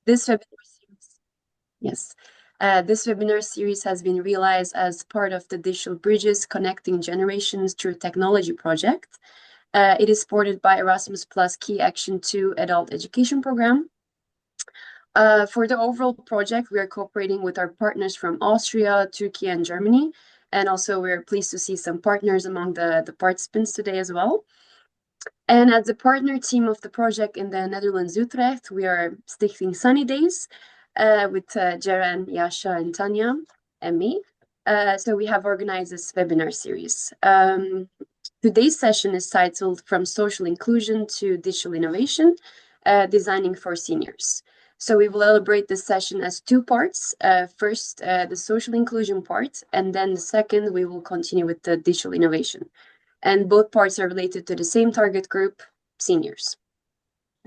This webinar series, yes, this webinar series has been realized as part of the Digital Bridges Connecting Generations Through Technology project. It is supported by Erasmus Plus Key Action 2 Adult Education Program. For the overall project, we are cooperating with our partners from Austria, Turkey, and Germany. And also we're pleased to see some partners among the participants today as well. And as the partner team of the project in the Netherlands, Utrecht, we are Stichting Sunny Days with Jaren, Yasha, and Tanya, and me. So we have organized this webinar series. Today's session is titled From Social Inclusion to Digital Innovation, Designing for Seniors. So we will elaborate this session as two parts. First, the social inclusion part, and then the second, we will continue with the digital innovation. And both parts are related to the same target group, seniors.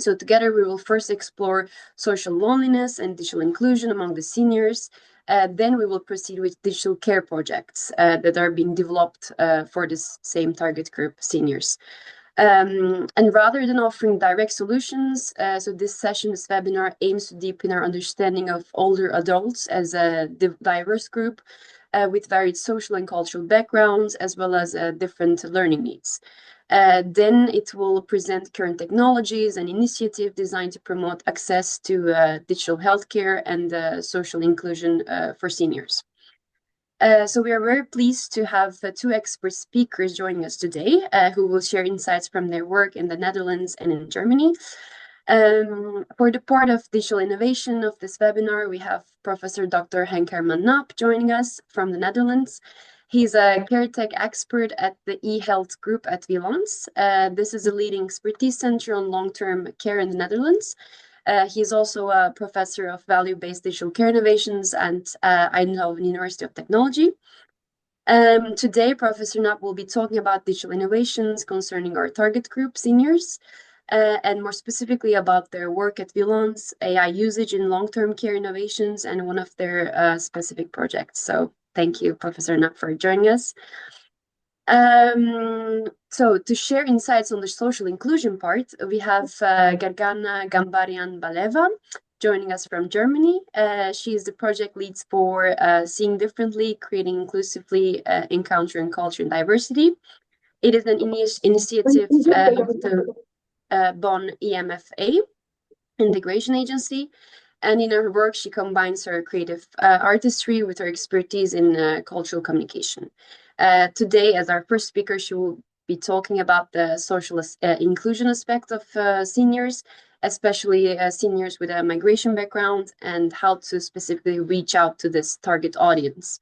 So together we will first explore social loneliness and digital inclusion among the seniors. Then we will proceed with digital care projects that are being developed for this same target group, seniors. And rather than offering direct solutions, so this session, this webinar aims to deepen our understanding of older adults as a diverse group with varied social and cultural backgrounds, as well as different learning needs. Then it will present current technologies and initiatives designed to promote access to digital healthcare and social inclusion for seniors. So we are very pleased to have two expert speakers joining us today who will share insights from their work in the Netherlands and in Germany. For the part of digital innovation of this webinar, we have Professor Dr. Henk Herman joining us from the Netherlands. He's a CareTech expert at the eHealth group at Wilans. This is a leading expertise center on long-term care in the Netherlands. He's also a professor of value-based digital care innovations at Eindhoven University of Technology. Today, Professor Knapp will be talking about digital innovations concerning our target group, seniors, and more specifically about their work at Wilans, AI usage in long-term care innovations, and one of their specific projects. So thank you, Professor Knapp, for joining us. So to share insights on the social inclusion part, we have Gergana Ghanbarian-Baleva joining us from Germany. She is the project lead for Seeing Differently, Creating Inclusively, Encountering Culture and Diversity. It is an initiative of the Bonn EMFA integration agency. And in her work, she combines her creative artistry with her expertise in cultural communication. Today, as our first speaker, she will be talking about the social inclusion aspect of seniors, especially seniors with a migration background, and how to specifically reach out to this target audience.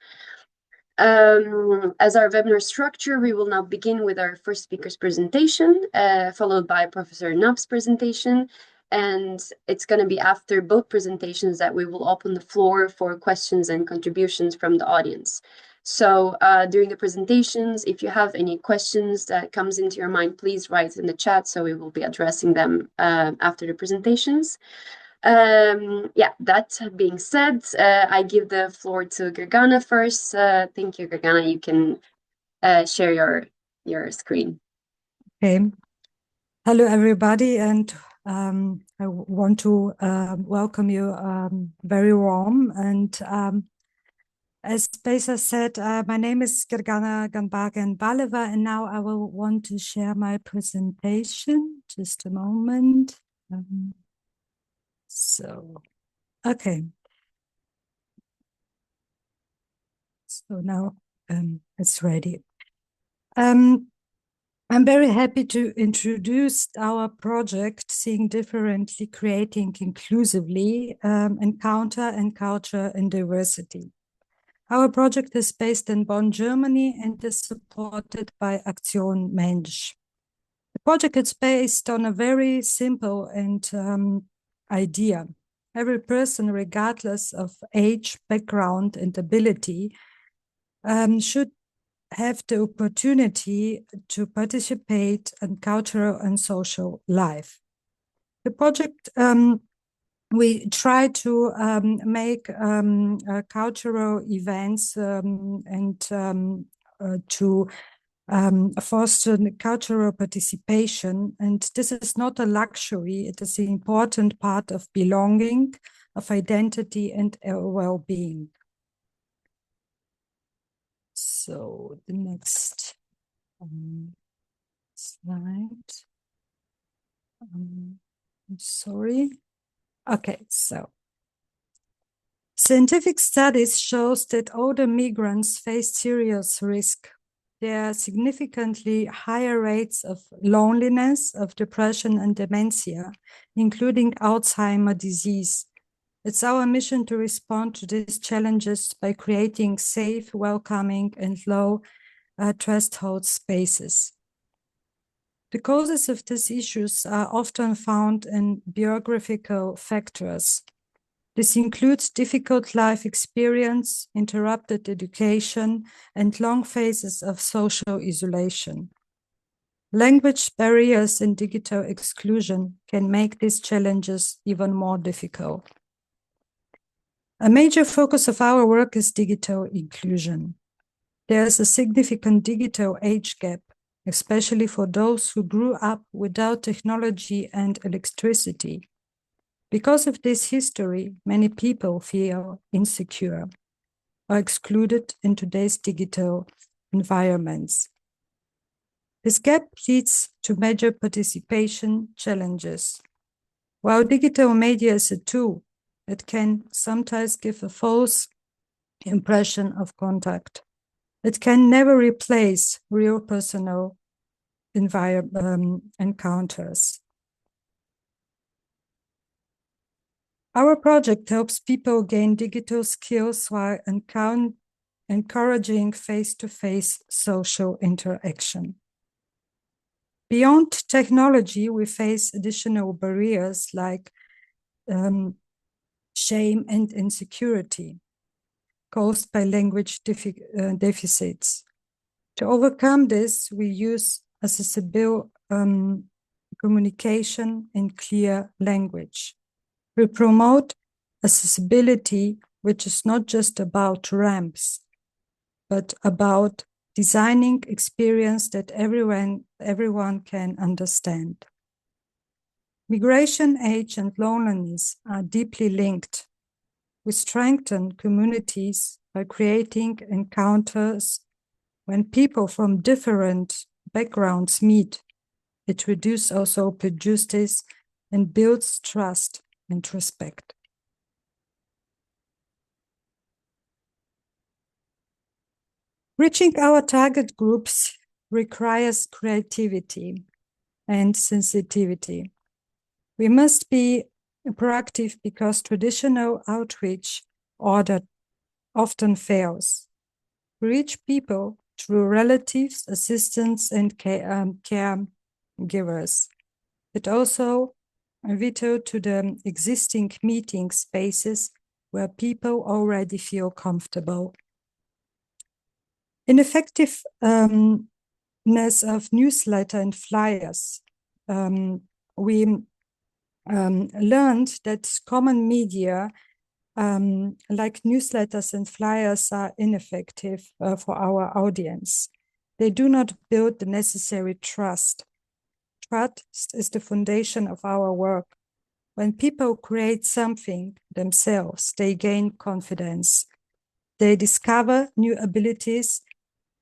As our webinar structure, we will now begin with our first speaker's presentation, followed by Professor Knapp's presentation. And it's going to be after both presentations that we will open the floor for questions and contributions from the audience. So during the presentations, if you have any questions that comes into your mind, please write in the chat, so we will be addressing them after the presentations. Yeah, that being said, I give the floor to Gergana first. Thank you, Gergana. You can share your screen. Okay. Hello, everybody, and I want to welcome you very warm. And as Besa said, my name is Gergana Ghanbarian-Baleva, and now I will want to share my presentation. Just a moment. Okay. So now it's ready. I'm very happy to introduce our project, Seeing Differently, Creating Inclusively, Encounter and Culture in Diversity. Our project is based in Bonn, Germany, and is supported by Aktion Mensch. The project is based on a very simple and idea. Every person, regardless of age, background, and ability, should have the opportunity to participate in cultural and social life. The project, we try to make cultural events and to foster cultural participation. And this is not a luxury, it is an important part of belonging, of identity and well-being. So the next slide. I'm sorry. Okay, so scientific studies shows that older migrants face serious risk. There are significantly higher rates of loneliness, of depression and dementia, including Alzheimer's disease. It's our mission to respond to these challenges by creating safe, welcoming, and low threshold spaces. The causes of these issues are often found in biographical factors. This includes difficult life experience, interrupted education, and long phases of social isolation. Language barriers and digital exclusion can make these challenges even more difficult. A major focus of our work is digital inclusion. There is a significant digital age gap, especially for those who grew up without technology and electricity. Because of this history, many people feel insecure or excluded in today's digital environments. This gap leads to major participation challenges. While digital media is a tool, it can sometimes give a false impression of contact. It can never replace real personal encounters. Our project helps people gain digital skills while encouraging face-to-face social interaction. Beyond technology, we face additional barriers like shame and insecurity caused by language deficits. To overcome this, we use accessible communication in clear language. We promote accessibility, which is not just about ramps, but about designing experience that everyone can understand. Migration, age, and loneliness are deeply linked. We strengthen communities by creating encounters. When people from different backgrounds meet, it reduces also prejudice and builds trust and respect. Reaching our target groups requires creativity and sensitivity. We must be proactive because traditional outreach order often fails. We reach people through relatives, assistants, and caregivers. It also vital to the existing meeting spaces where people already feel comfortable. Ineffectiveness of newsletter and flyers. We learned that common media like newsletters and flyers are ineffective for our audience. They do not build the necessary trust. Trust is the foundation of our work. When people create something themselves, they gain confidence. They discover new abilities,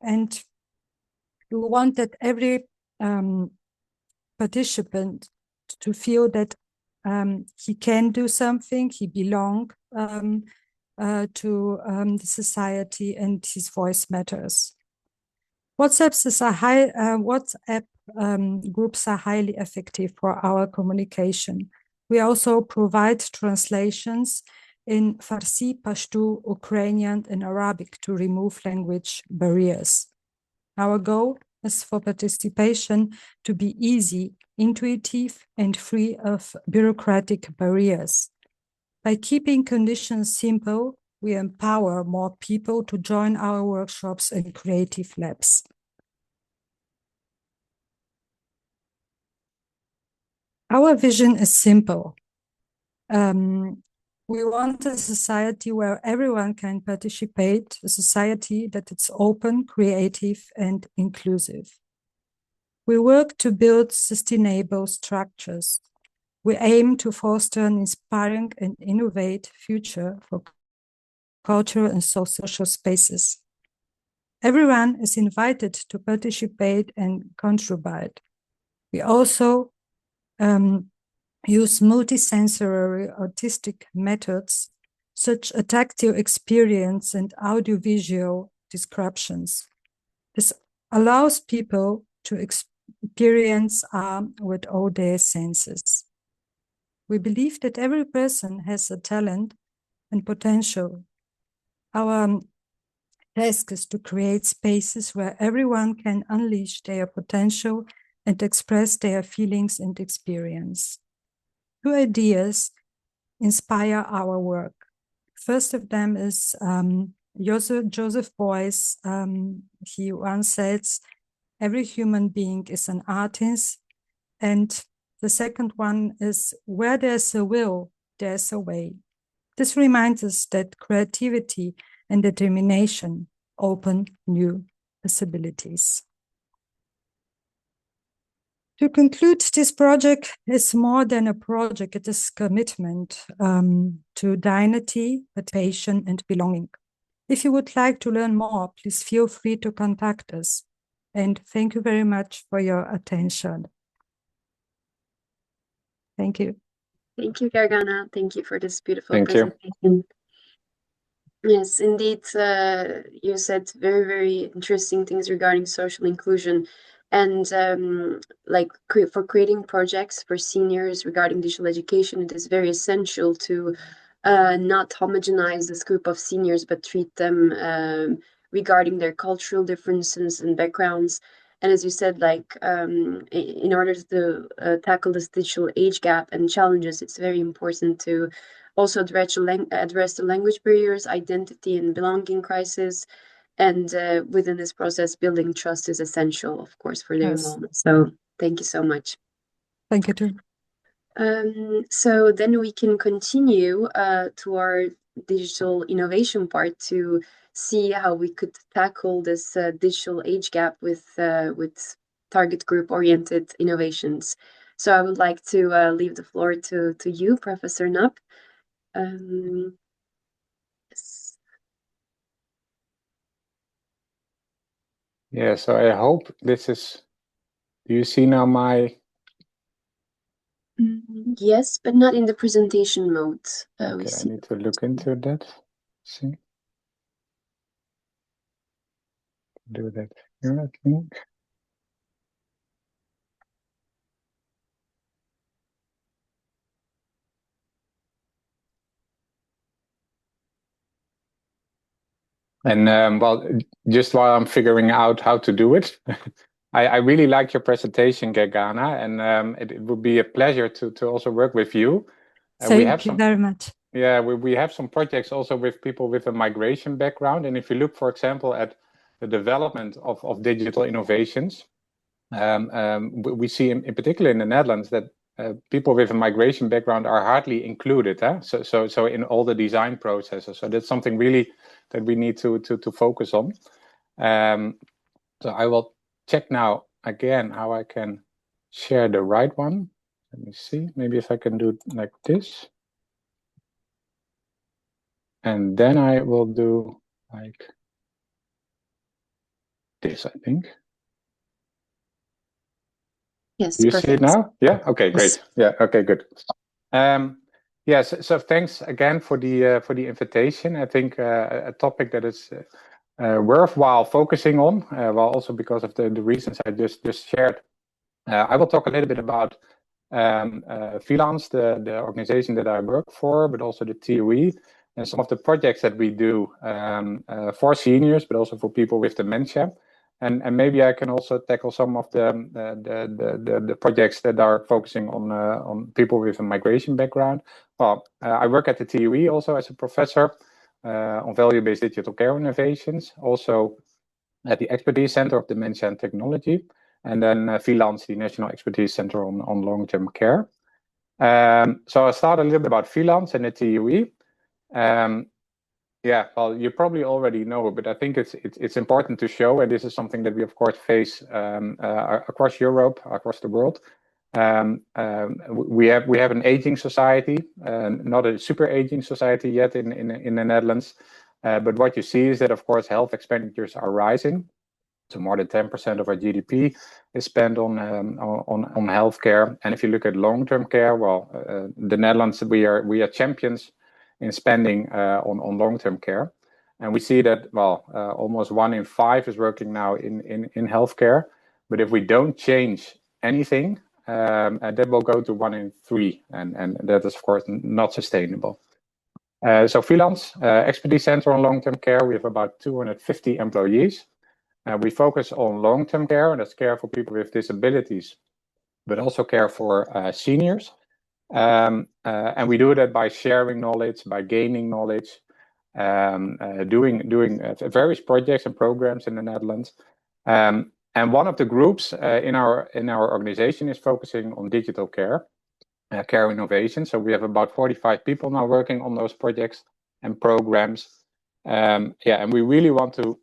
and we want that every participant to feel that he can do something, he belongs to the society, and his voice matters. WhatsApp groups are highly effective for our communication. We also provide translations in Farsi, Pashto, Ukrainian, and Arabic to remove language barriers. Our goal is for participation to be easy, intuitive, and free of bureaucratic barriers. By keeping conditions simple, we empower more people to join our workshops and creative labs. Our vision is simple. We want a society where everyone can participate, a society that is open, creative, and inclusive. We work to build sustainable structures we aim to foster an inspiring and innovative future for cultural and social spaces. Everyone is invited to participate and contribute. We also use multisensory artistic methods, such as tactile experience and audiovisual descriptions. This allows people to experience art with all their senses. We believe that every person has a talent and potential. Our task is to create spaces where everyone can unleash their potential and express their feelings and experience. Two ideas inspire our work. First of them is Joseph Beuys. He once said, every human being is an artist. And the second one is, where there's a will, there's a way. This reminds us that creativity and determination open new possibilities. To conclude, this project is more than a project. It is commitment to dignity, participation, and belonging. If you would like to learn more, please feel free to contact us. And thank you very much for your attention. Thank you. Thank you, Gergana. Thank you for this beautiful presentation. Yes, indeed. You said very, very interesting things regarding social inclusion. And for creating projects for seniors regarding digital education, it is very essential to not homogenize this group of seniors, but treat them regarding their cultural differences and backgrounds. And as you said, in order to tackle this digital age gap and challenges, it's very important to also address the language barriers, identity and belonging crisis. And within this process, building trust is essential, of course, for their involvement. So thank you so much. Thank you too. So then we can continue to our digital innovation part to see how we could tackle this digital age gap with target group oriented innovations. So I would like to leave the floor to you, Professor Knapp. Yes. Yeah, so I hope this is, do you see now my? Yes, but not in the presentation mode. Okay, I need to look into that. See. Do that here, I think. And well, just while I'm figuring out how to do it, I really like your presentation, Gergana, and it would be a pleasure to also work with you. Thank you very much. Yeah, we have some projects also with people with a migration background. And if you look, for example, at the development of digital innovations, we see in particular in the Netherlands that people with a migration background are hardly included. So in all the design processes. So that's something really that we need to focus on. So I will check now again how I can share the right one. Let me see, maybe if I can do it like this. And then I will do like this, I think. Yes, you perfect. see it now? Yeah. Okay. Yes. Great. Yeah. Okay. Good. Yes. So thanks again for the invitation. I think a topic that is worthwhile focusing on, well, also because of the reasons I just shared. I will talk a little bit about Freelance, the organization that I work for, but also the TOE and some of the projects that we do for seniors, but also for people with dementia. And maybe I can also tackle some of the projects that are focusing on people with a migration background. Well, I work at the TOE also as a professor on value-based digital care innovations, also at the Expertise Center of Dementia and Technology, and then Freelance, the National Expertise Center on Long-Term Care. So I'll start a little bit about Freelance and the TOE. Yeah, well, you probably already know it, but I think it's important to show, and this is something that we of course face across Europe, across the world, We have an aging society, not a super aging society yet in the Netherlands. But what you see is that, of course, health expenditures are rising. So more than 10% of our GDP is spent on healthcare. And if you look at long-term care, well, the Netherlands, we are champions in spending on long-term care. And we see that, well, almost 1 in 5 is working now in healthcare. But if we don't change anything, that will go to 1 in 3. And that is, of course, not sustainable. So freelance expertise center on long-term care, we have about 250 employees. We focus on long-term care, and that's care for people with disabilities, but also care for seniors. And we do that by sharing knowledge, by gaining knowledge, doing various projects and programs in the Netherlands. And one of the groups in our organization is focusing on digital care, care innovation. So we have about 45 people now working on those projects and programs. And we really want to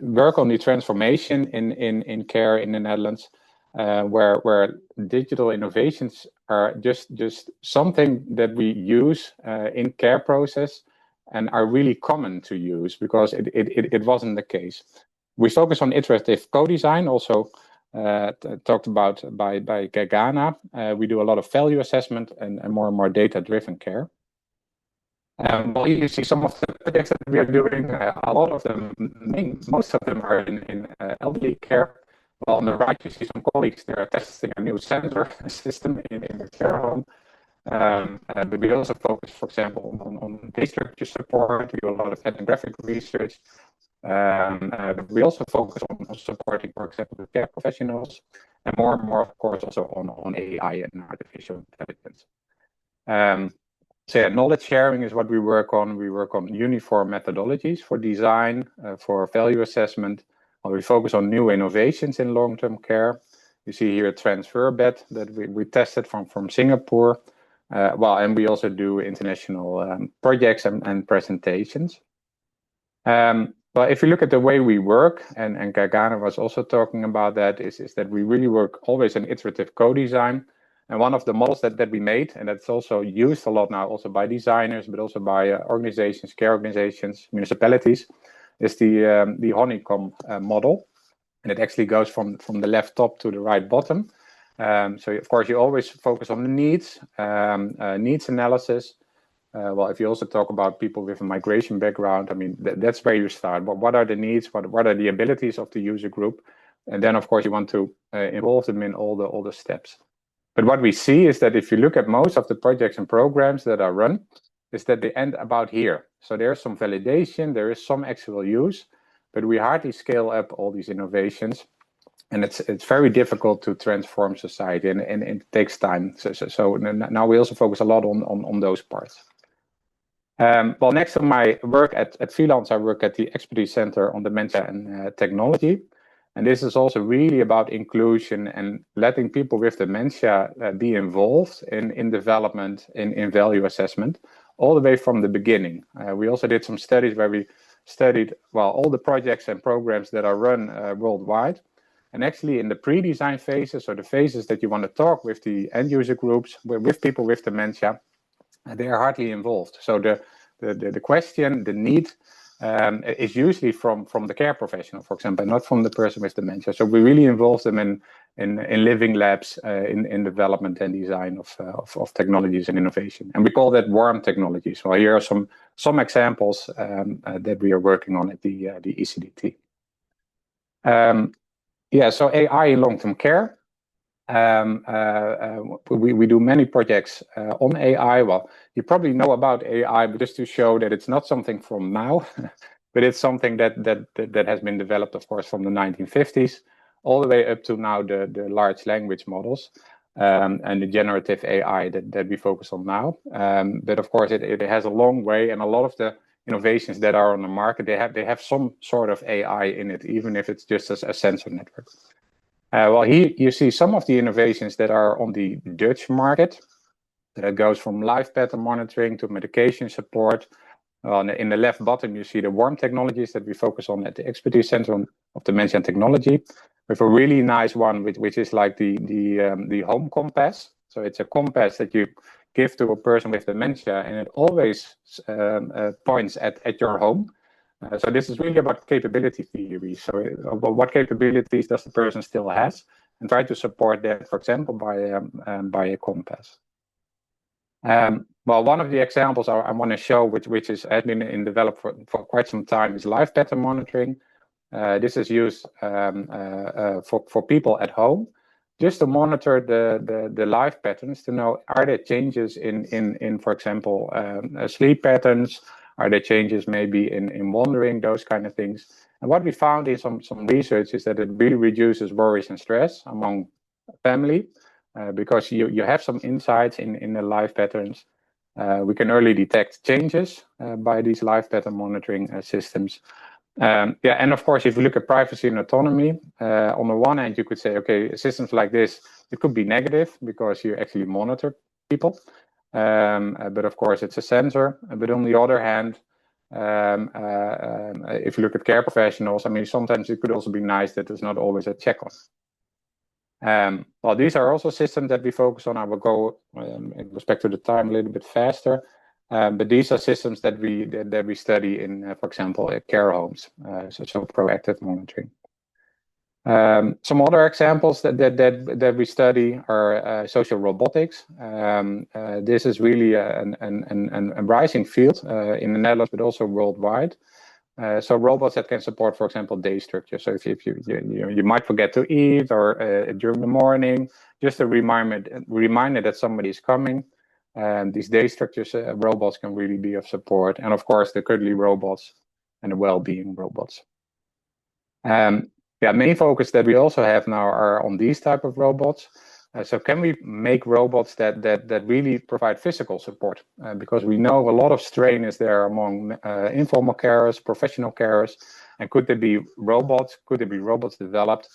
work on the transformation in care in the Netherlands, where digital innovations are just something that we use in care process and are really common to use, because it wasn't the case. We focus on iterative co-design, also talked about by Gergana. We do a lot of value assessment and more data-driven care. Well, you see some of the projects that we are doing. A lot of them, most of them are in elderly care. Well, on the right, you see some colleagues. They are testing a new sensor system in the care home. But we also focus, for example, on day structure support. We do a lot of ethnographic research. We also focus on supporting, for example, the care professionals, and more, of course, also on AI and artificial intelligence. So yeah, knowledge sharing is what we work on. We work on uniform methodologies for design, for value assessment. We focus on new innovations in long-term care. You see here a transfer bed that we tested from Singapore. And we also do international projects and presentations. But if you look at the way we work, and Gergana was also talking about that, is that we really work always in iterative co-design. And one of the models that we made, and that's also used a lot now, also by designers, but also by organizations, care organizations, municipalities, is the honeycomb model. And it actually goes from the left top to the right bottom. So of course you always focus on the needs analysis. Well, if you also talk about people with a migration background, I mean, that's where you start. But what are the needs? What are the abilities of the user group? And then, of course, you want to involve them in all the steps. But what we see is that if you look at most of the projects and programs that are run, is that they end about here. So there's some validation, there is some actual use, but we hardly scale up all these innovations. And it's very difficult to transform society, and it takes time. So now we also focus a lot on those parts. Well, next to my work at Freelance, I work at the Expertise Center on Dementia and Technology. And this is also really about inclusion and letting people with dementia be involved in development, in value assessment, all the way from the beginning. We also did some studies where we studied, well, all the projects and programs that are run worldwide. And actually in the pre-design phases, or the phases that you want to talk with the end user groups, with people with dementia, they are hardly involved. So the question, the need, is usually from the care professional, for example, not from the person with dementia. So we really involve them in living labs, in development and design of technologies and innovation. And we call that warm technologies. Well, here are some examples that we are working on at the ECDT. So AI in long-term care. We do many projects on AI. Well, you probably know about AI, but just to show that it's not something from now, but it's something that has been developed, of course, from the 1950s, all the way up to now the large language models and the generative AI that we focus on now. But of course, it has a long way, and a lot of the innovations that are on the market, they have some sort of AI in it, even if it's just a sensor network. Well, here you see some of the innovations that are on the Dutch market. That goes from live pattern monitoring to medication support. In the left bottom, you see the warm technologies that we focus on at the Expertise Center of Dementia and Technology. We have a really nice one, which is like the home compass. So it's a compass that you give to a person with dementia, and it always points at your home. So this is really about capability theory. So what capabilities does the person still has, and try to support that, for example, by a compass. Well, one of the examples I want to show, which has been in developed for quite some time, is life pattern monitoring. This is used for people at home, just to monitor the life patterns, to know, are there changes in for example, sleep patterns? Are there changes maybe in wandering, those kind of things? And what we found in some research is that it really reduces worries and stress among family, because you have some insights in the life patterns. We can early detect changes by these life pattern monitoring systems. Yeah, and of course, if you look at privacy and autonomy, on the one hand, you could say, okay, systems like this, it could be negative because you actually monitor people. But of course, it's a sensor. But on the other hand, if you look at care professionals, I mean, sometimes it could also be nice that there's not always a check on. Well, these are also systems that we focus on. I will go, in respect to the time, a little bit faster. But these are systems that we study in, for example, care homes, so proactive monitoring. Some other examples that we study are social robotics. This is really a rising field in the Netherlands, but also worldwide. So robots that can support, for example, day structure. So if you might forget to eat, or during the morning, just a reminder that somebody is coming. These day structures robots can really be of support, and of course the cuddly robots and the well-being robots. Yeah, main focus that we also have now are on these type of robots. So can we make robots that really provide physical support? Because we know a lot of strain is there among informal carers, professional carers, and could there be robots? Could there be robots developed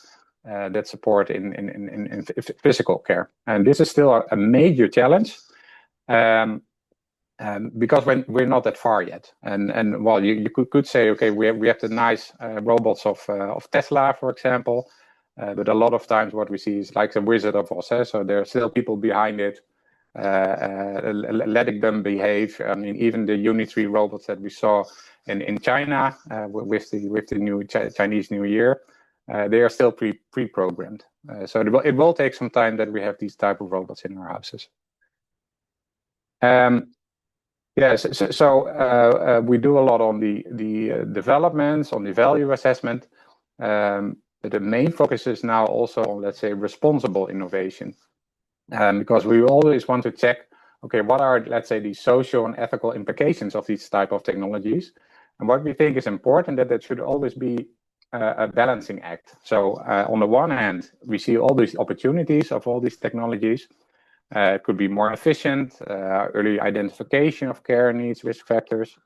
that support in physical care? And this is still a major challenge. Because we're not that far yet, and well, you could say, okay, we have the nice robots of Tesla, for example, but a lot of times what we see is like the Wizard of Oz. So there are still people behind it, letting them behave. I mean, even the Unity robots that we saw in China with the new Chinese New Year, they are still pre-programmed. So it will take some time that we have these type of robots in our houses. Yes, so we do a lot on the developments, on the value assessment, but the main focus is now also on, let's say, responsible innovation, because we always want to check, okay, what are, let's say, the social and ethical implications of these type of technologies, and what we think is important, that should always be a balancing act. So on the one hand, we see all these opportunities of all these technologies. It could be more efficient, early identification of care needs, risk factors,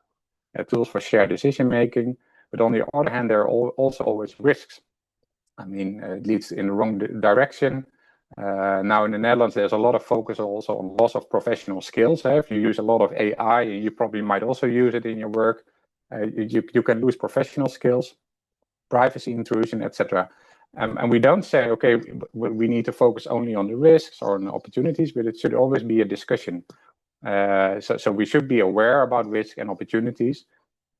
tools for shared decision making. But on the other hand, there are also always risks. I mean, it leads in the wrong direction. Now in the Netherlands, there's a lot of focus also on loss of professional skills. If you use a lot of AI, and you probably might also use it in your work, you can lose professional skills, privacy intrusion, etc. And we don't say, okay, we need to focus only on the risks or on the opportunities, but it should always be a discussion. So we should be aware about risk and opportunities.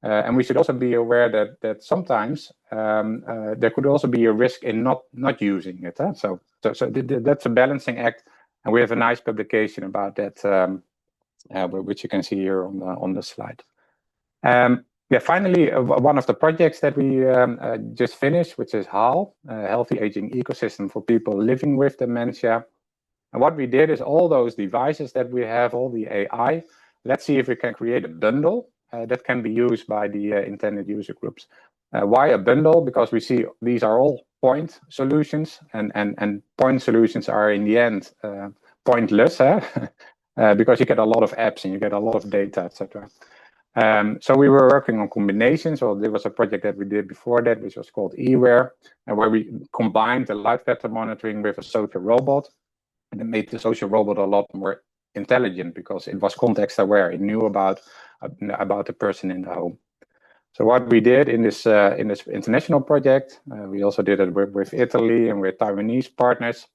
And we should also be aware that sometimes there could also be a risk in not using it. So that's a balancing act. And we have a nice publication about that, which you can see here on the slide. Yeah, finally, one of the projects that we just finished, which is HAL, Healthy Aging Ecosystem for People Living with Dementia. And what we did is all those devices that we have, all the AI, let's see if we can create a bundle that can be used by the intended user groups. Why a bundle? Because we see these are all point solutions, and point solutions are in the end pointless, because you get a lot of apps and you get a lot of data, etc. So we were working on combinations. So there was a project that we did before that, which was called eWare, and where we combined the life pattern monitoring with a social robot, and it made the social robot a lot more intelligent because it was context aware. It knew about the person in the home. So what we did in this international project, we also did it with Italy and with Taiwanese partners,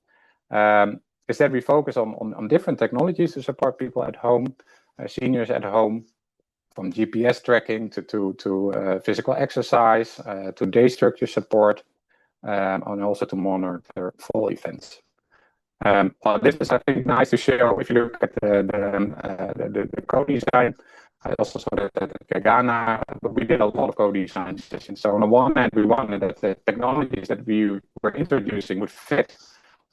is that we focus on different technologies to support people at home, seniors at home, from GPS tracking to physical exercise, to day structure support, and also to monitor fall events. Well, this is, I think, nice to show if you look at the co-design. I also saw that at Gergana, but we did a lot of co-design sessions. So on the one hand, we wanted that the technologies that we were introducing would fit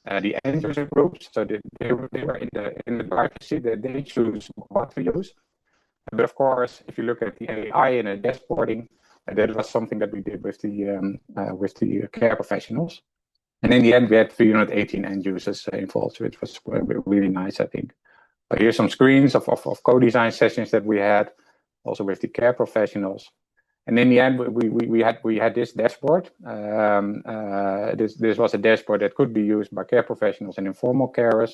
the end user groups, so they were in the driver's seat, that they choose what to use. But of course, if you look at the AI and the dashboarding, that was something that we did with the care professionals. And in the end, we had 318 end users involved, which was really nice, I think. But here's some screens of co-design sessions that we had, also with the care professionals. And in the end, we had this dashboard. This was a dashboard that could be used by care professionals and informal carers,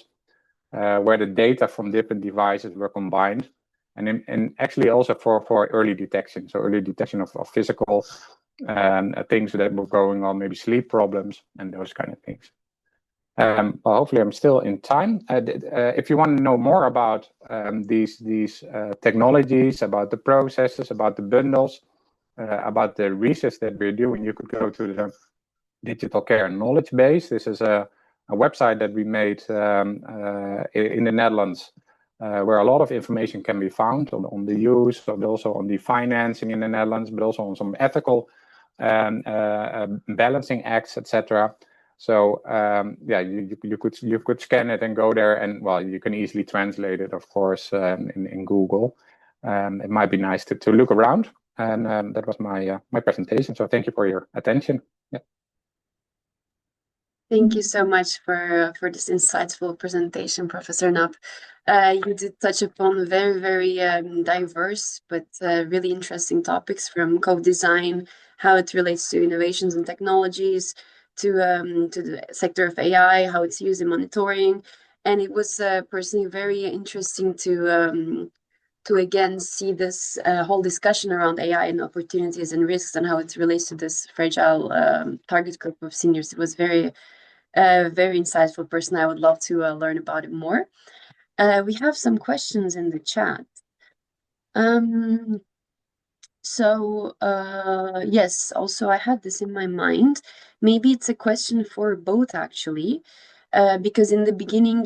where the data from different devices were combined, and actually also for early detection. So early detection of physical things that were going on, maybe sleep problems and those kind of things. Well, hopefully I'm still in time. If you want to know more about these technologies, about the processes, about the bundles, about the research that we're doing, you could go to the Digital Care Knowledge Base. This is a website that we made in the Netherlands, where a lot of information can be found on the use, but also on the financing in the Netherlands, but also on some ethical balancing acts, etc. So yeah, you could scan it and go there, and well, you can easily translate it, of course, in Google. It might be nice to look around, and that was my presentation. So thank you for your attention. Yeah. Thank you so much for this insightful presentation, Professor Knapp. You did touch upon very diverse but really interesting topics, from co-design, how it relates to innovations and technologies, to the sector of AI, how it's used in monitoring, and it was personally very interesting to again see this whole discussion around AI and opportunities and risks, and how it relates to this fragile target group of seniors. It was very insightful person. I would love to learn about it more. We have some questions in the chat. Yes, also I had this in my mind. Maybe it's a question for both, actually, because in the beginning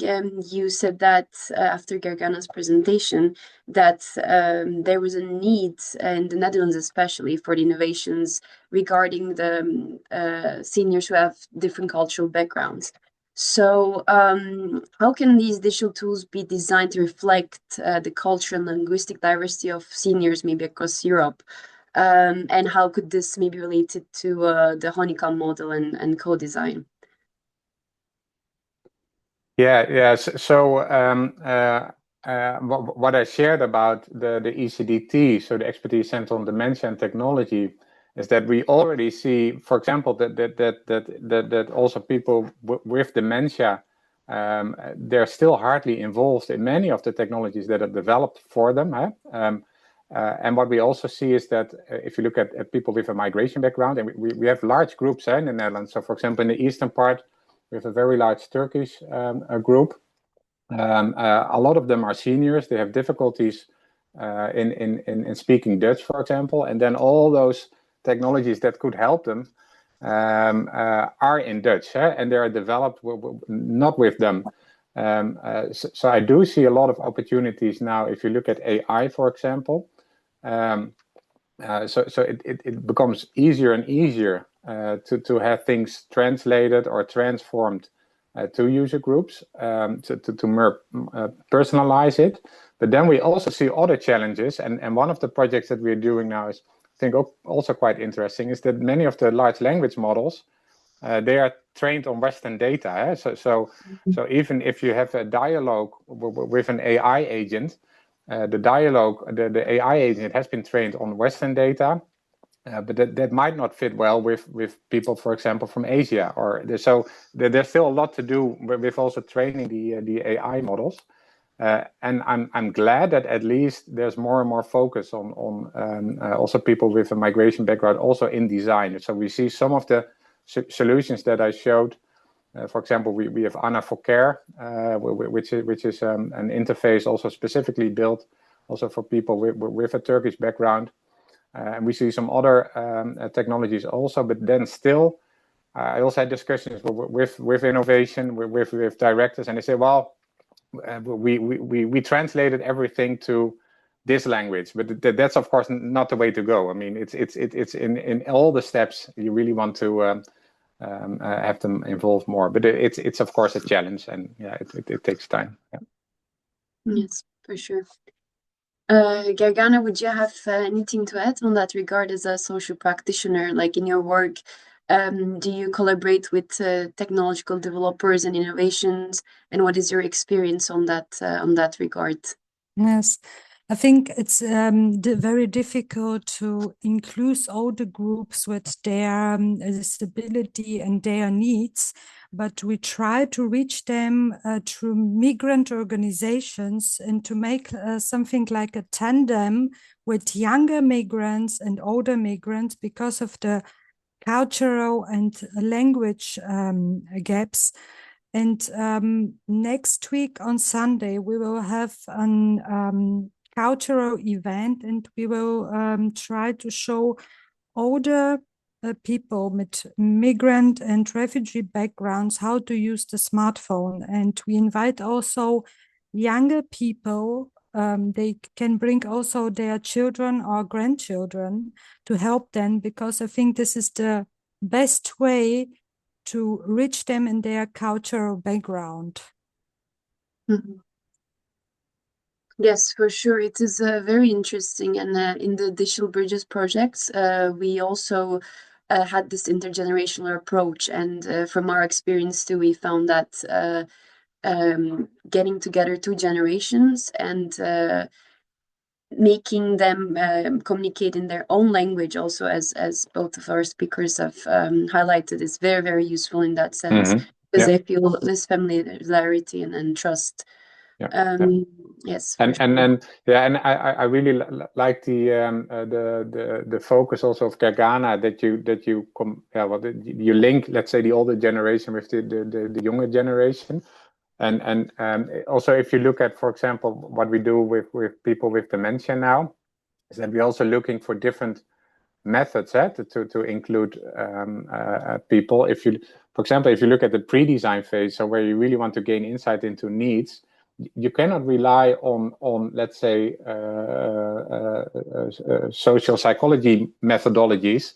you said that after Gergana's presentation that there was a need in the Netherlands especially for the innovations regarding the seniors who have different cultural backgrounds. So how can these digital tools be designed to reflect the cultural and linguistic diversity of seniors maybe across Europe? And how could this maybe relate it to the honeycomb model and co-design? Yeah. So what I shared about the ECDT, so the Expertise Center on Dementia and Technology, is that we already see, for example, that also people with dementia, they're still hardly involved in many of the technologies that are developed for them. And what we also see is that if you look at people with a migration background, and we have large groups in the Netherlands. So, for example, in the eastern part, we have a very large Turkish group. A lot of them are seniors. They have difficulties in speaking Dutch, for example, and then all those technologies that could help them are in Dutch, and they are developed not with them. So I do see a lot of opportunities now. If you look at AI, for example, so it becomes easier and easier to have things translated or transformed to user groups, to more personalize it. But then we also see other challenges, and one of the projects that we're doing now is, I think, also quite interesting, is that many of the large language models, they are trained on Western data. So even if you have a dialogue with an AI agent, the AI agent has been trained on Western data, but that might not fit well with people, for example, from Asia. So there's still a lot to do with also training the AI models. And I'm glad that at least there's more and more focus on also people with a migration background also in design. So we see some of the solutions that I showed. For example, we have Anna for Care, which is an interface also specifically built also for people with a Turkish background. And we see some other technologies also, but then still, I also had discussions with innovation, with directors, and they say, well, we translated everything to this language, but that's of course not the way to go. I mean, it's in all the steps you really want to have them involve more, but it's of course a challenge, and yeah, it takes time. Yeah. Yes, for sure. Gergana, would you have anything to add on that regard as a social practitioner? Like in your work, do you collaborate with technological developers and innovations? And what is your experience on that regard? Yes, I think it's very difficult to include all the groups with their disability and their needs, but we try to reach them through migrant organizations and to make something like a tandem with younger migrants and older migrants because of the cultural and language gaps. And next week on Sunday, we will have an cultural event, and we will try to show older people with migrant and refugee backgrounds how to use the smartphone. And we invite also younger people. They can bring also their children or grandchildren to help them, because I think this is the best way to reach them in their cultural background. Mm-hmm. Yes, for sure. It is very interesting. And in the Digital Bridges projects, we also had this intergenerational approach. And from our experience too, we found that getting together two generations and making them communicate in their own language also, as both of our speakers have highlighted, is very, very useful in that sense, because they feel this familiarity and trust. Yes, and I really like the focus also of Gergana, that you link, let's say, the older generation with the younger generation. And also, if you look at, for example, what we do with people with dementia now, is that we're also looking for different methods to include people. For example, if you look at the pre-design phase, so where you really want to gain insight into needs, you cannot rely on let's say social psychology methodologies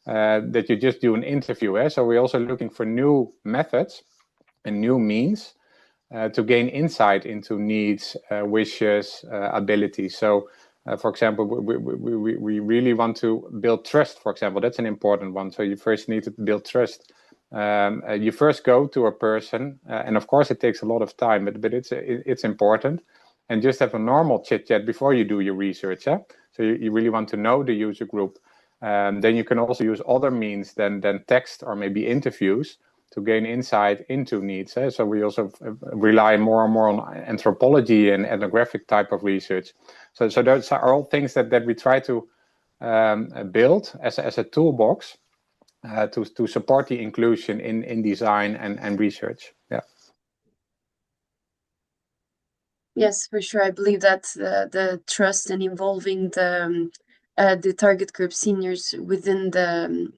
that you just do an interview. So we're also looking for new methods and new means to gain insight into needs, wishes, abilities. So, for example, we really want to build trust. For example, that's an important one. So you first need to build trust. You first go to a person, and of course it takes a lot of time, but it's important. And just have a normal chit chat before you do your research. So you really want to know the user group. Then you can also use other means than text or maybe interviews to gain insight into needs. So we also rely more and more on anthropology and ethnographic type of research. So those are all things that we try to build as a toolbox to support the inclusion in design and research. Yeah. Yes, for sure. I believe that the trust and involving the target group seniors within the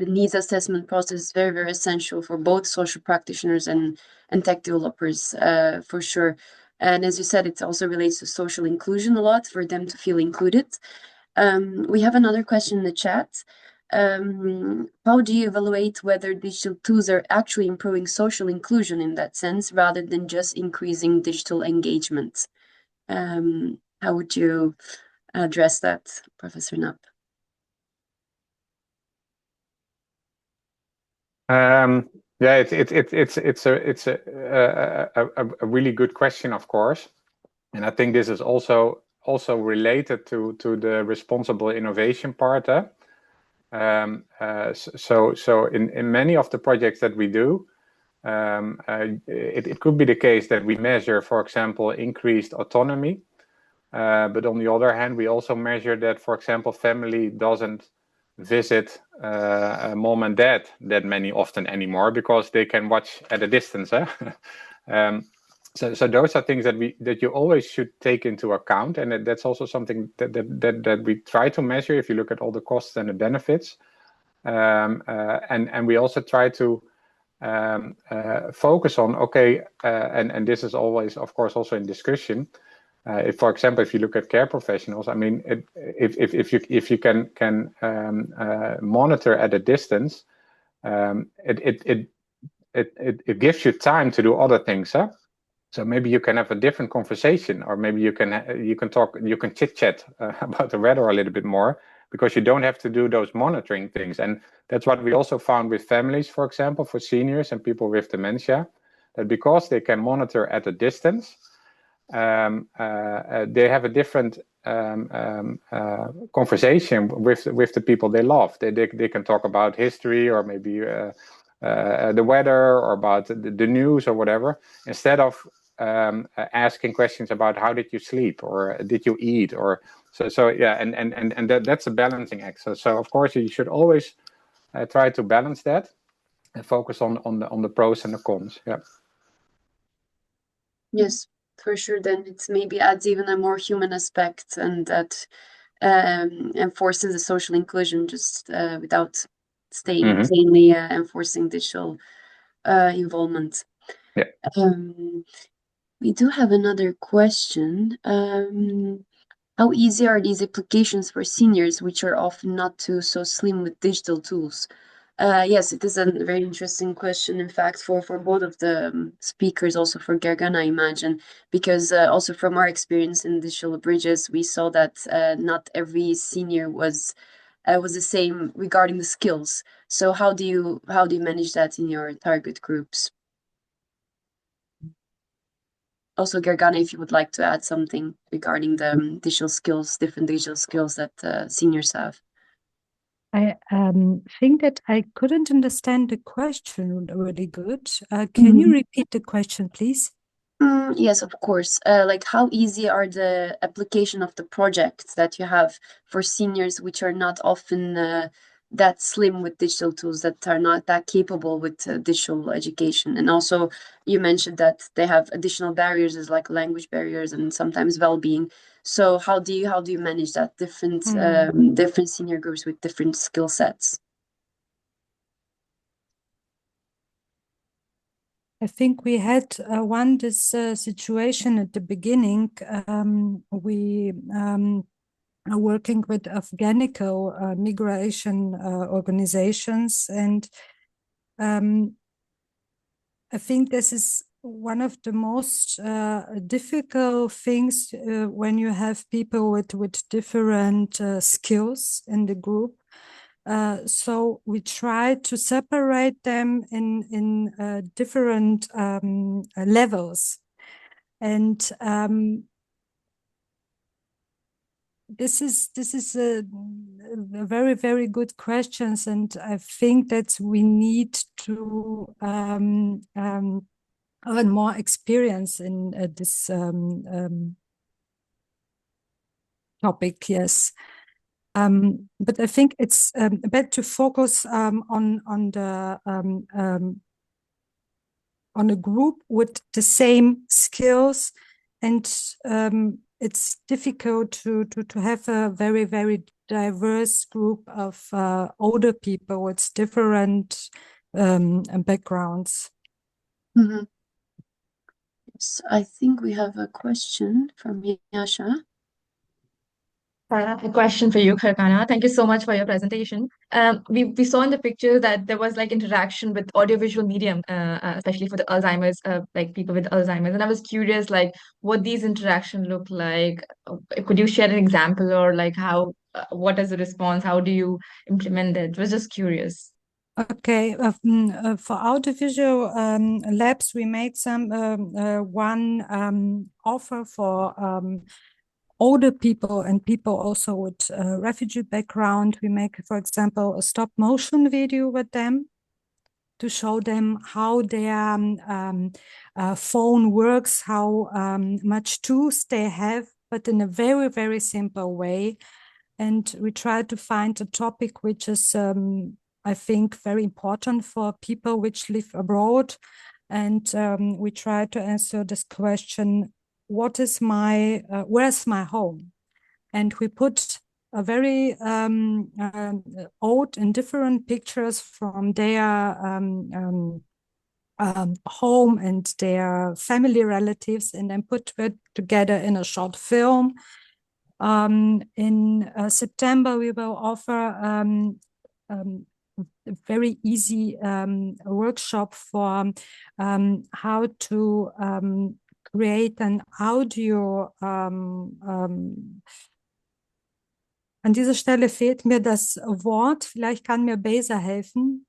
needs assessment process is very, very essential for both social practitioners and tech developers, for sure. And as you said, it also relates to social inclusion a lot, for them to feel included. We have another question in the chat. How do you evaluate whether digital tools are actually improving social inclusion in that sense, rather than just increasing digital engagement? How would you address that, Professor Knapp? Yeah, it's a really good question, of course, and I think this is also related to the responsible innovation part. So in many of the projects that we do, it could be the case that we measure, for example, increased autonomy. But on the other hand, we also measure that, for example, family doesn't visit mom and dad that often anymore because they can watch at a distance. So those are things that you always should take into account, and that's also something that we try to measure if you look at all the costs and the benefits. And we also try to focus on, and this is always, of course, also in discussion. If, for example, if you look at care professionals, I mean, if you can monitor at a distance, it gives you time to do other things, huh? So maybe you can have a different conversation, or maybe you can chit chat about the weather a little bit more, because you don't have to do those monitoring things. And that's what we also found with families, for example, for seniors and people with dementia, that because they can monitor at a distance, they have a different conversation with the people they love. They can talk about history, or maybe the weather, or about the news or whatever, instead of asking questions about how did you sleep, or did you eat, or so yeah, and that's a balancing act. So of course you should always try to balance that and focus on the pros and the cons. Yeah. Yes, for sure. Then it maybe adds even a more human aspect, and that enforces the social inclusion just without staying plainly enforcing digital involvement. Yeah. We do have another question. How easy are these applications for seniors, which are often not too so slim with digital tools? Yes, it is a very interesting question, in fact, for both of the speakers, also for Gergana, I imagine, because also from our experience in digital bridges, we saw that not every senior was the same regarding the skills. So how do you manage that in your target groups? Also, Gergana, if you would like to add something regarding the digital skills, different digital skills that seniors have. I think that I couldn't understand the question really good. Can you repeat the question, please? Yes, of course. Like, how easy are the application of the projects that you have for seniors, which are not often that slim with digital tools, that are not that capable with digital education? And also, you mentioned that they have additional barriers, as like language barriers and sometimes well-being. So how do you manage that different senior groups with different skill sets? I think we had this situation at the beginning. We are working with Afghanico migration organizations, and I think this is one of the most difficult things when you have people with different skills in the group. So we try to separate them in different levels, and this is a very, very good questions, and I think that we need to earn more experience in this topic. Yes. But I think it's better to focus on a group with the same skills, and it's difficult to have a very, very diverse group of older people with different backgrounds. Yes, I think we have a question from Yasha. A question for you, Gergana. Thank you so much for your presentation. We saw in the picture that there was like interaction with audiovisual medium, especially for the Alzheimer's, like people with Alzheimer's. And I was curious, like, what these interactions look like. Could you share an example, or like how, what is the response? How do you implement it? I was just curious. Okay, for audiovisual labs, we made some one offer for older people and people also with refugee background. We make, for example, a stop motion video with them to show them how their phone works, how much tools they have, but in a very, very simple way. And we try to find a topic which is, I think, very important for people which live abroad. And we try to answer this question, where's my home? And we put a very old and different pictures from their home and their family relatives, and then put it together in a short film. In September, we will offer a very easy workshop for how to create an audio. An dieser Stelle fehlt mir das Wort. Vielleicht kann mir Besa helfen.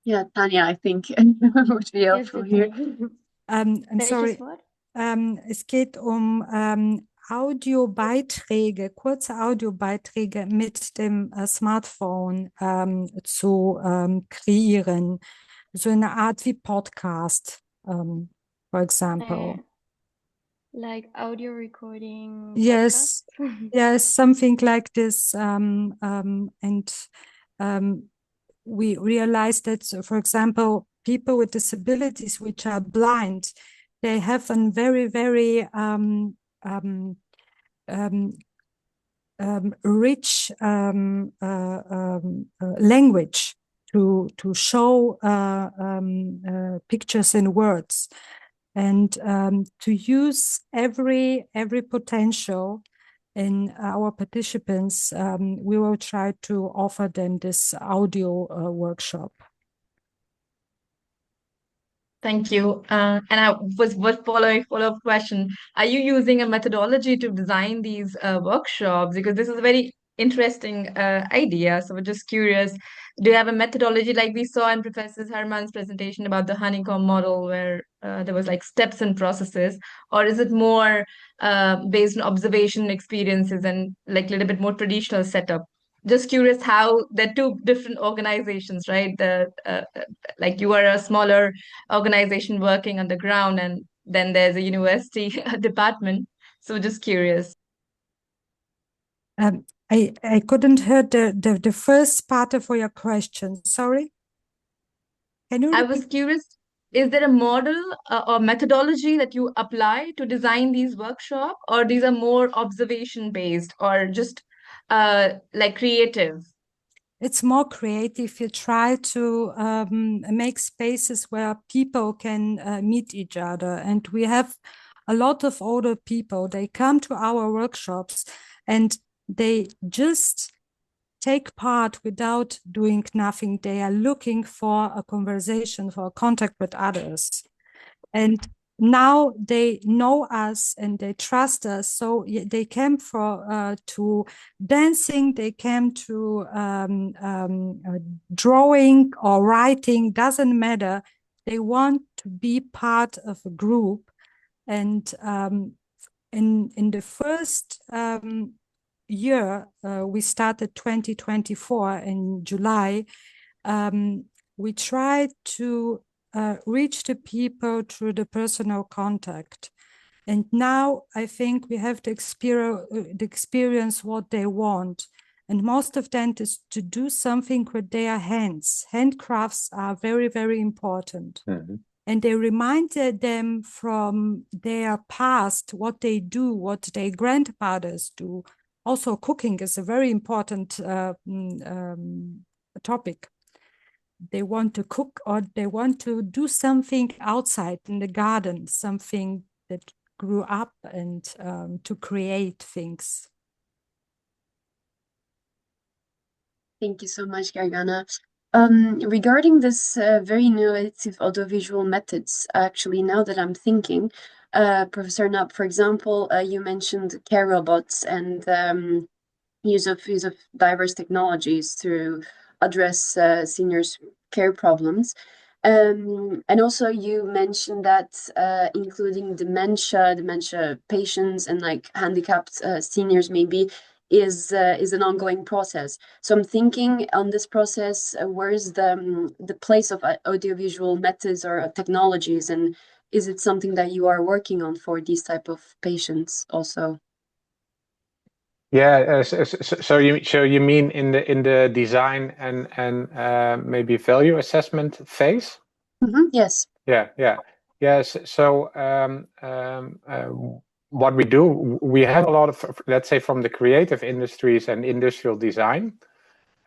Yeah, Tanya, I think would be Yes, helpful here. I'm welches sorry. Wort? Es geht um Audiobeiträge, kurze Audiobeiträge mit dem Smartphone zu kreieren. So eine Art wie Podcast, for example. Like audio recording Yes, podcast? yes, something like this. We realized that, for example, people with disabilities which are blind, they have a very, very rich language to show pictures and words, and to use every potential in our participants. We will try to offer them this audio workshop. Thank you. And I was follow-up question. Are you using a methodology to design these workshops? Because this is a very interesting idea. So we're just curious, do you have a methodology like we saw in Professor Herman's presentation about the honeycomb model, where there was like steps and processes, or is it more based on observation experiences and like a little bit more traditional setup? Just curious how the two different organizations, right? Like you are a smaller organization working on the ground, and then there's a university department. So just curious. I couldn't hear the first part of your question. Sorry. Can you I repeat? was curious, is there a model or methodology that you apply to design these workshops, or these are more observation based or just like creative? It's more creative. You try to make spaces where people can meet each other. And we have a lot of older people. They come to our workshops and they just take part without doing nothing. They are looking for a conversation, for a contact with others. And now they know us and they trust us, so they came to dancing, they came to drawing or writing, doesn't matter. They want to be part of a group. And in the first year, we started 2024 in July, we tried to reach the people through the personal contact. And now I think we have the experience what they want. And most of them is to do something with their hands. Handcrafts are very, very important. Mm-hmm. And they reminded them from their past, what they do, what their grandfathers do. Also, cooking is a very important topic. They want to cook, or they want to do something outside in the garden, something that grew up, and to create things. Thank you so much, Gergana. Regarding this very innovative audiovisual methods, actually, now that I'm thinking, Professor Knapp, for example, you mentioned care robots and use of diverse technologies to address seniors' care problems. And also you mentioned that including dementia patients and like handicapped seniors maybe is an ongoing process. So I'm thinking on this process, where is the place of audiovisual methods or technologies, and is it something that you are working on for these type of patients also? Yeah, so you mean in the design and maybe value assessment phase? Yes. Yes. So what we do, we have a lot of, let's say, from the creative industries and industrial design.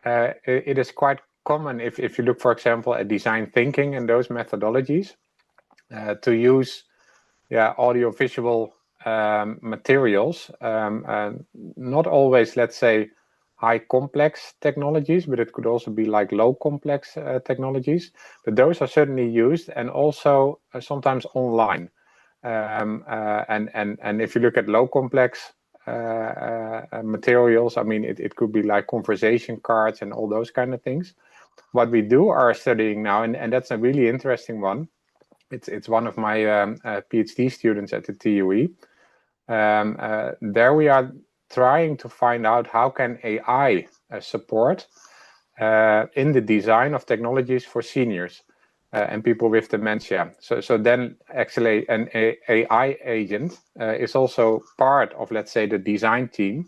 It is quite common if you look, for example, at design thinking and those methodologies, to use audiovisual materials, not always, let's say, high complex technologies, but it could also be like low complex technologies. But those are certainly used, and also sometimes online. And if you look at low complex materials, I mean, it could be like conversation cards and all those kind of things. What we are studying now, and that's a really interesting one. It's one of my PhD students at the TUE. There we are trying to find out how can AI support in the design of technologies for seniors and people with dementia. So then actually an AI agent is also part of, let's say, the design team.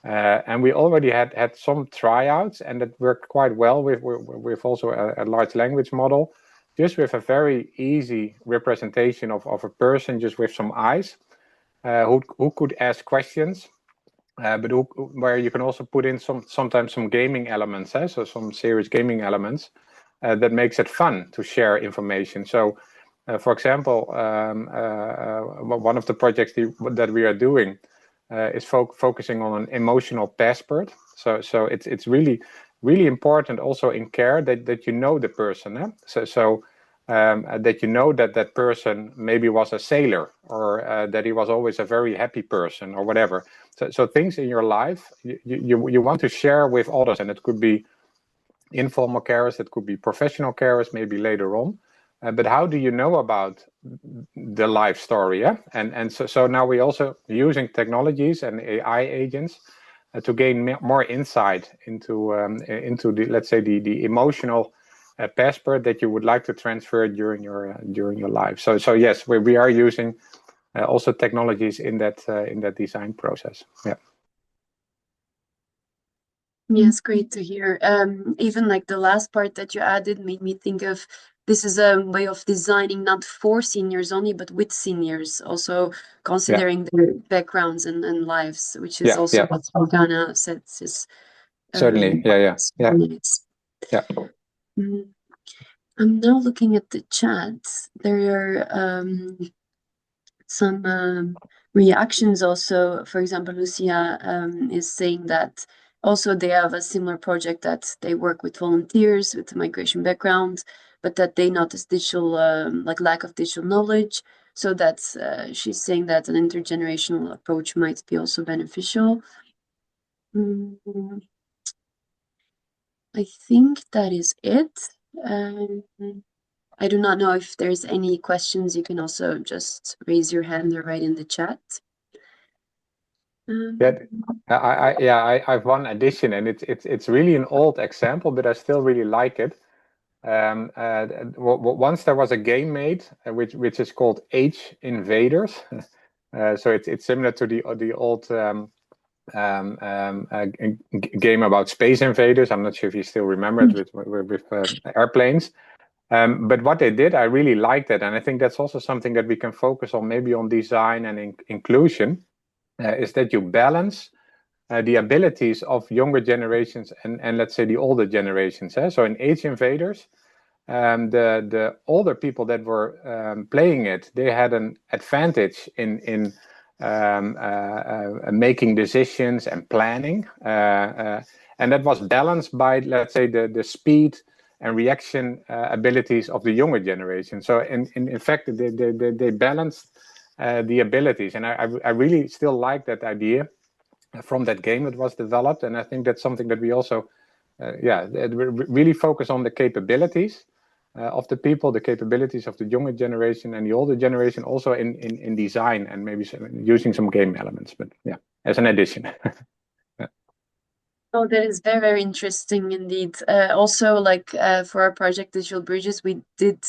And we already had some tryouts, and it worked quite well with also a large language model, just with a very easy representation of a person just with some eyes, who could ask questions, but where you can also put in sometimes some gaming elements, so some serious gaming elements that makes it fun to share information. So, for example, one of the projects that we are doing is focusing on an emotional passport. So it's really important also in care that you know the person. So that you know that person maybe was a sailor, or that he was always a very happy person, or whatever. So things in your life you want to share with others, and it could be informal carers, it could be professional carers, maybe later on. But how do you know about the life story? And so now we're also using technologies and AI agents to gain more insight into the, let's say, the emotional passport that you would like to transfer during your life. So yes, we are using also technologies in that design process. Yeah. Yes, great to hear. Even like the last part that you added made me think of, this is a way of designing not for seniors only, but with seniors, also considering their backgrounds and lives, which is also what Gergana said. Certainly, yeah. I'm now looking at the chat. There are some reactions also. For example, Lucia is saying that also they have a similar project, that they work with volunteers with a migration background, but that they notice digital, like lack of digital knowledge. So that's, she's saying that an intergenerational approach might be also beneficial. I think that is it. I do not know if there's any questions. You can also just raise your hand or write in the chat. I have one addition, and it's really an old example, but I still really like it. Once there was a game made which is called Age Invaders. So it's similar to the old game about space invaders. I'm not sure if you still remember it with airplanes. But what they did, I really liked it, and I think that's also something that we can focus on, maybe on design and inclusion, is that you balance the abilities of younger generations and let's say the older generations. So in Age Invaders, the older people that were playing it, they had an advantage in making decisions and planning, and that was balanced by, let's say, the speed and reaction abilities of the younger generation. So in fact, they balanced the abilities, and I really still like that idea from that game that was developed, and I think that's something that we also really focus on the capabilities of the people, the capabilities of the younger generation and the older generation, also in design, and maybe using some game elements, but yeah, as an addition. Oh, that is very, very interesting indeed. Also, like for our project Digital Bridges, we did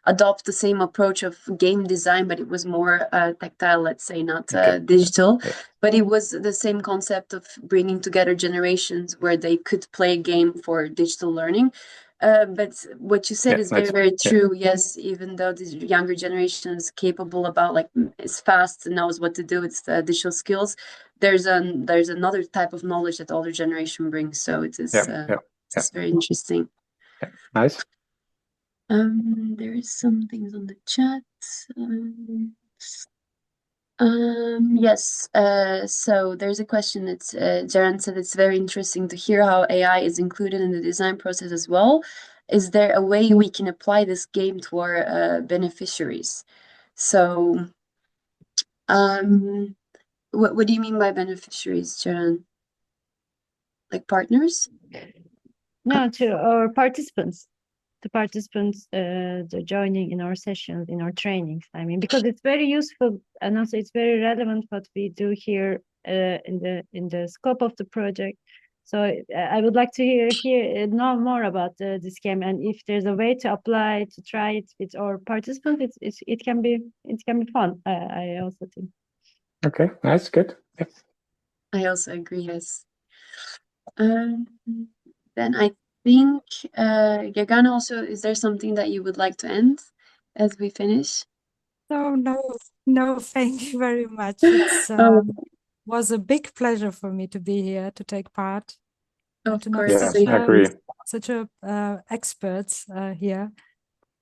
adopt the same approach of game design, but it was more tactile, let's say, not digital. Yeah. But it was the same concept of bringing together generations where they could play a game for digital learning. But what you said Yeah, is very, that's- very true. Yes, even though this younger generation is capable about like is fast and knows what to do with digital skills, there's another type of knowledge that older generation brings. So it is it's very interesting. Yeah. Nice. There is some things on the chat. Yes. So there's a question that Jaran said it's very interesting to hear how AI is included in the design process as well. Is there a way we can apply this game to our beneficiaries? So, what do you mean by beneficiaries, Jaran? Like partners? No, to our participants. The participants joining in our sessions, in our trainings. I mean, because it's very useful and also it's very relevant what we do here in the scope of the project. So I would like to know more about this game, and if there's a way to apply to try it with our participants, it can be fun. I also think. Okay, nice, good. Yeah. I also agree. Yes. Then I think, Gergana, also, is there something that you would like to end as we finish? No, thank you very much. It's was a big pleasure for me to be here, to take part. Of to know course, Yes, I agree. such a experts here.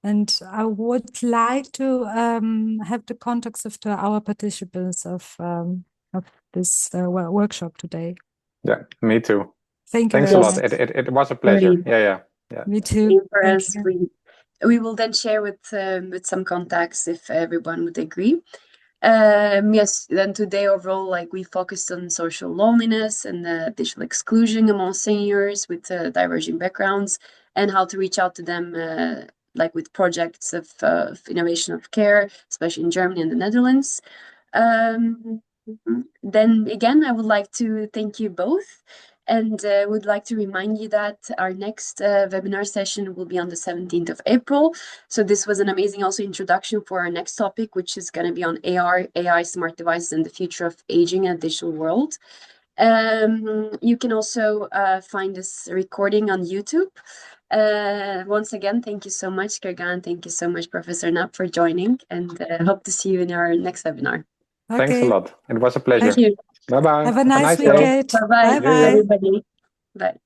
And I would like to have the contacts of our participants of this workshop today. Yeah, me too. Thank you Thanks a very lot. much. It was a pleasure. Great. Yeah. Me too. Same for Thank us. you. We will then share with some contacts if everyone would agree. Yes, then today overall, like we focused on social loneliness and digital exclusion among seniors with diverging backgrounds and how to reach out to them, like with projects of innovation of care, especially in Germany and the Netherlands. Then again, I would like to thank you both. And would like to remind you that our next webinar session will be on the 17th of April. So this was an amazing also introduction for our next topic, which is going to be on AR, AI, smart devices, and the future of aging in a digital world. You can also find this recording on YouTube. Once again, thank you so much, Gergana. Thank you so much, Professor Knapp, for joining, and hope to see you in our next webinar. Okay. Thanks a lot. It was a pleasure. Thank you. Bye-bye. Have a nice day. weekend. Bye-bye, Bye-bye. everybody. Bye.